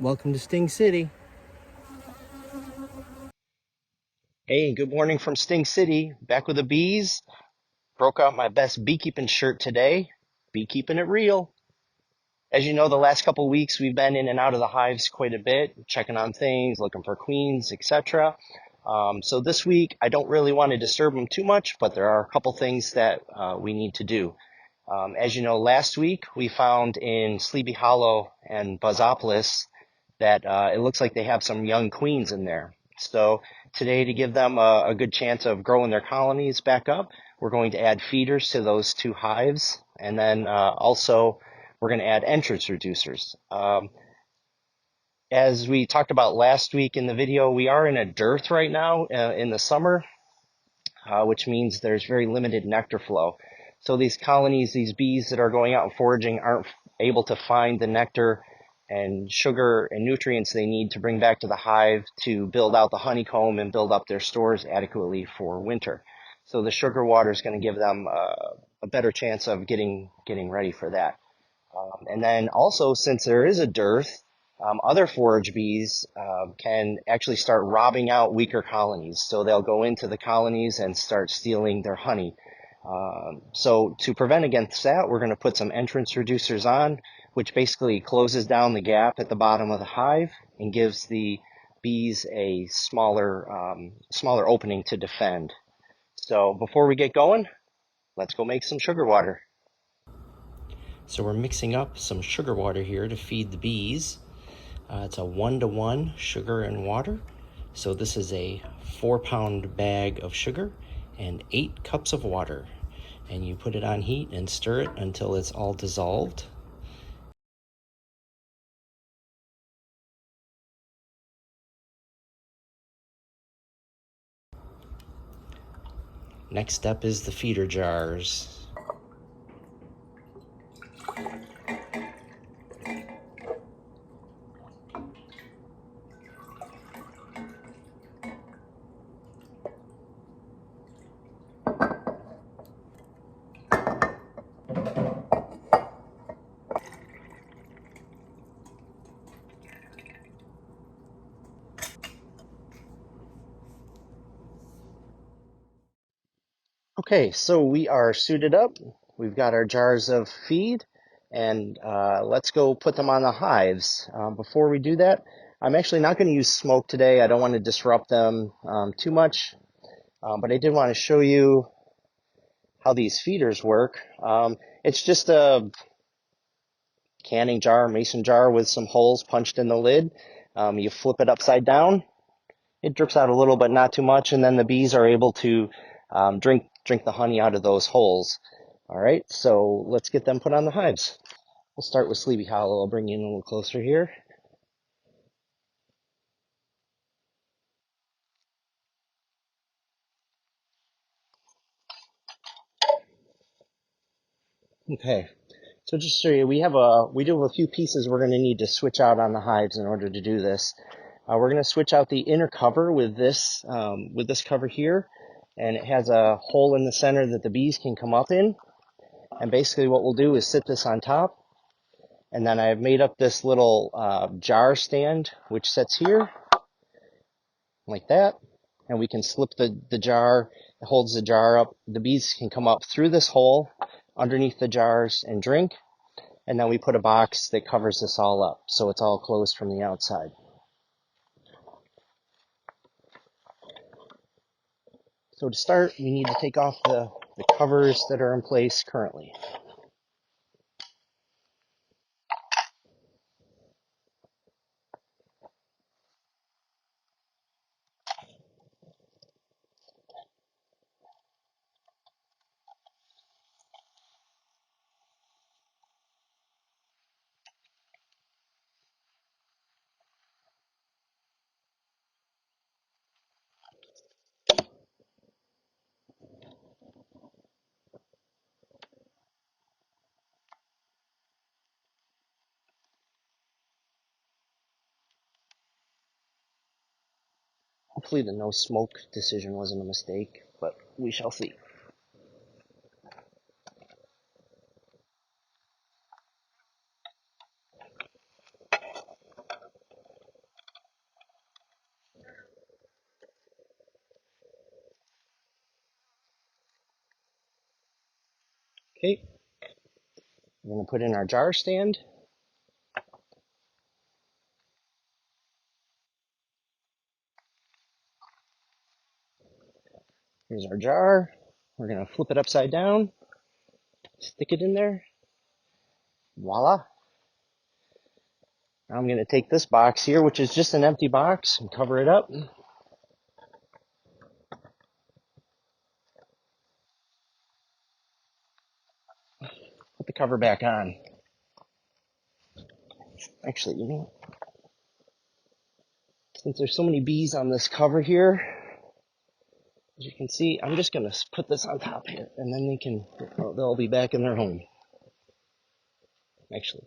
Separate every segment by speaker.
Speaker 1: Welcome to Sting City.
Speaker 2: Hey, good morning from Sting City. Back with the bees. Broke out my best beekeeping shirt today. Beekeeping it real. As you know, the last couple of weeks we've been in and out of the hives quite a bit, checking on things, looking for queens, etc. So this week I don't really want to disturb them too much, but there are a couple things that we need to do. As you know, last week we found in Sleepy Hollow and Buzzopolis that it looks like they have some young queens in there. So today, to give them a good chance of growing their colonies back up, we're going to add feeders to those two hives, and then also we're going to add entrance reducers. As we talked about last week in the video, we are in a dearth right now in the summer, which means there's very limited nectar flow. So these colonies, these bees that are going out and foraging, aren't able to find the nectar and sugar and nutrients they need to bring back to the hive to build out the honeycomb and build up their stores adequately for winter. So the sugar water is going to give them a better chance of getting ready for that. And then also, since there is a dearth, other forage bees can actually start robbing out weaker colonies. So they'll go into the colonies and start stealing their honey. So to prevent against that, we're going to put some entrance reducers on, which basically closes down the gap at the bottom of the hive and gives the bees a smaller opening to defend. So before we get going, let's go make some sugar water. So we're mixing up some sugar water here to feed the bees. It's a 1-to-1 sugar and water. So this is a 4-pound bag of sugar and 8 cups of water. And you put it on heat and stir it until it's all dissolved. Next step is the feeder jars. Okay, so we are suited up. We've got our jars of feed, and let's go put them on the hives. Before we do that, I'm actually not going to use smoke today. I don't want to disrupt them too much, but I did want to show you how these feeders work. It's just a canning jar, mason jar with some holes punched in the lid. You flip it upside down. It drips out a little, but not too much, and then the bees are able to drink the honey out of those holes. All right, so let's get them put on the hives. We'll start with Sleepy Hollow. I'll bring you in a little closer here. Okay, so just to show you, we do have a few pieces we're going to need to switch out on the hives in order to do this. We're going to switch out the inner cover with this cover here, and it has a hole in the center that the bees can come up in. And basically what we'll do is sit this on top, and then I've made up this little jar stand which sits here like that, and we can slip the jar. It holds the jar up. The bees can come up through this hole underneath the jars and drink, and then we put a box that covers this all up so it's all closed from the outside. So to start, we need to take off the covers that are in place currently. Hopefully the no smoke decision wasn't a mistake, but we shall see. Okay, we're going to put in our jar stand. Here's our jar. We're going to flip it upside down, stick it in there. Voila. Now I'm going to take this box here, which is just an empty box, and cover it up. Put the cover back on. Actually, you know, since there's so many bees on this cover here, as you can see, I'm just going to put this on top here, and then they'll be back in their home. Actually,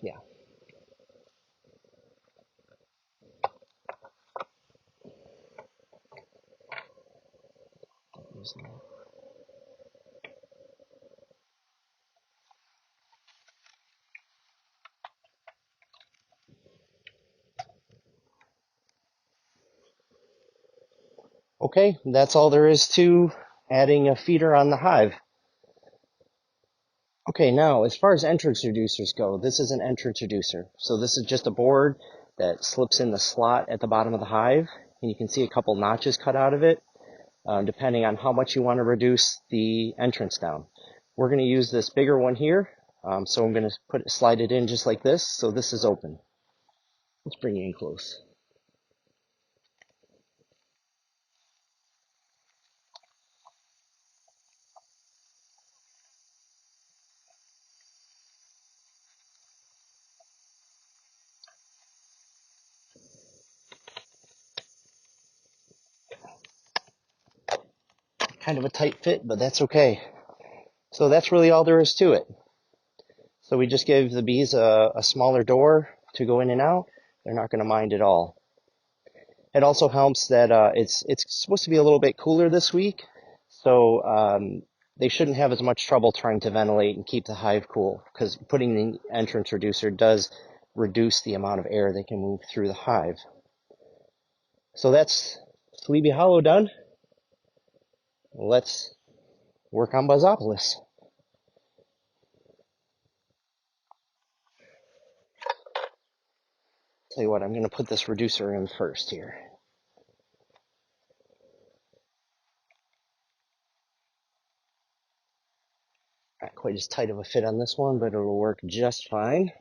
Speaker 2: yeah. Okay, that's all there is to adding a feeder on the hive. Okay, now as far as entrance reducers go, this is an entrance reducer. So this is just a board that slips in the slot at the bottom of the hive, and you can see a couple notches cut out of it, depending on how much you want to reduce the entrance down. We're going to use this bigger one here, so I'm going to slide it in just like this, so this is open. Let's bring you in close. Kind of a tight fit, but that's okay. So that's really all there is to it. So we just gave the bees a smaller door to go in and out. They're not going to mind at all. It also helps that it's supposed to be a little bit cooler this week, so they shouldn't have as much trouble trying to ventilate and keep the hive cool, because putting the entrance reducer does reduce the amount of air that can move through the hive. So that's Sleepy Hollow done. Let's work on Buzzopolis. Tell you what, I'm going to put this reducer in first here. Not quite as tight of a fit on this one, but it'll work just fine.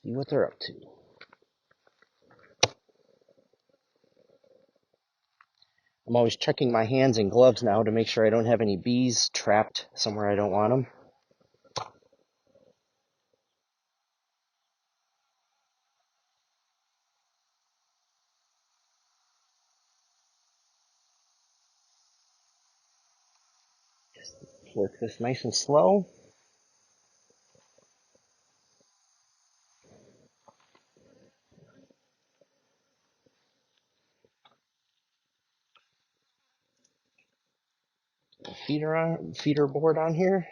Speaker 2: See what they're up to. I'm always checking my hands and gloves now to make sure I don't have any bees trapped somewhere I don't want them. Just work this nice and slow. Feeder board on here.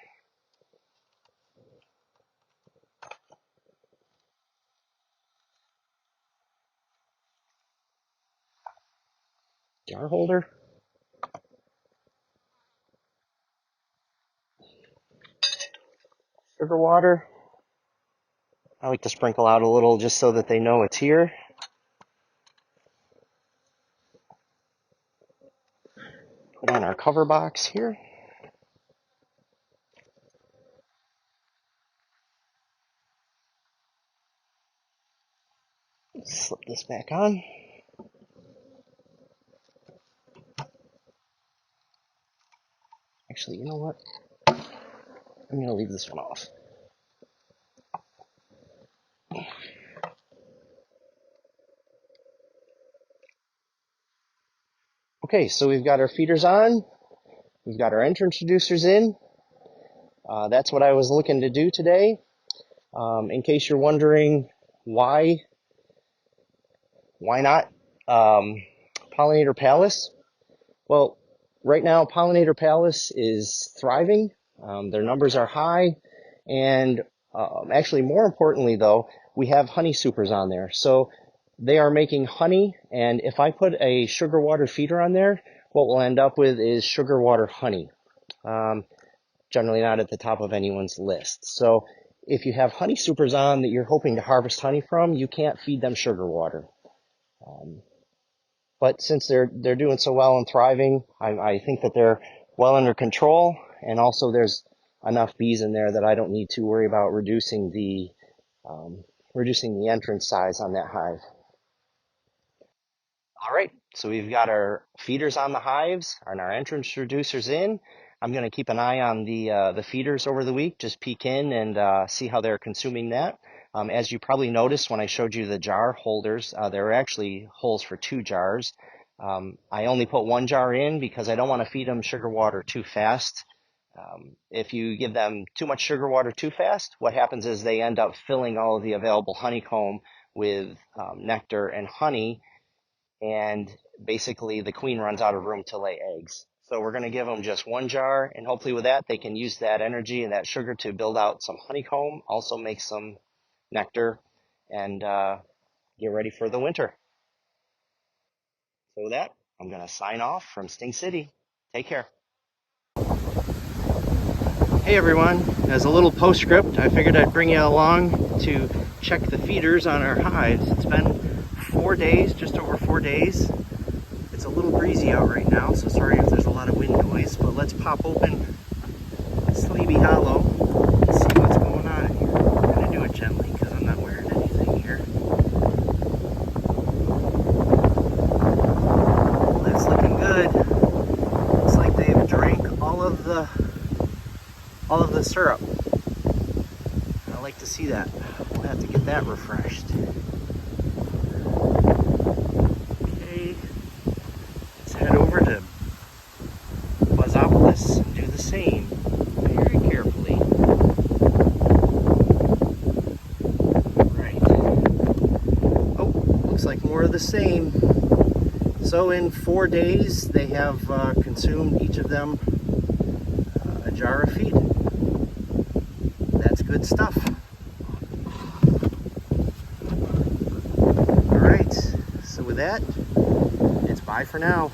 Speaker 2: Jar holder. Sugar water. I like to sprinkle out a little just so that they know it's here. Put on our cover box here. Slip this back on. Actually, you know what? I'm going to leave this one off. Okay, so we've got our feeders on. We've got our entrance reducers in. That's what I was looking to do today. In case you're wondering why not Pollinator Palace? Well, right now Pollinator Palace is thriving. Their numbers are high, and actually more importantly though, we have honey supers on there. So they are making honey, and if I put a sugar water feeder on there, what we'll end up with is sugar water honey. Generally not at the top of anyone's list. So if you have honey supers on that you're hoping to harvest honey from, you can't feed them sugar water. But since they're doing so well and thriving, I think that they're well under control, and also there's enough bees in there that I don't need to worry about reducing the entrance size on that hive. All right, so we've got our feeders on the hives and our entrance reducers in. I'm going to keep an eye on the feeders over the week, just peek in and see how they're consuming that. As you probably noticed when I showed you the jar holders, there are actually holes for 2 jars. I only put 1 jar in because I don't want to feed them sugar water too fast. If you give them too much sugar water too fast, what happens is they end up filling all of the available honeycomb with nectar and honey, and basically the queen runs out of room to lay eggs. So we're going to give them just 1 jar, and hopefully with that they can use that energy and that sugar to build out some honeycomb, also make some nectar, and get ready for the winter. So with that, I'm going to sign off from Sting City. Take care. Hey everyone, as a little postscript, I figured I'd bring you along to check the feeders on our hives. It's been 4 days, just over 4 days. It's a little breezy out right now, so sorry if there's a lot of wind noise, but let's pop open Sleepy Hollow and see what's going on in here. I'm going to do it gently because I'm not wearing anything here. Well, that's looking good. Looks like they've drank all of the syrup. I like to see that. We'll have to get that refreshed. Okay, let's head over to Buzzopolis and do the same very carefully. Right. Oh, looks like more of the same. So in 4 days, they have consumed, each of them, a jar of feed. That's good stuff. All right, so with that, it's bye for now.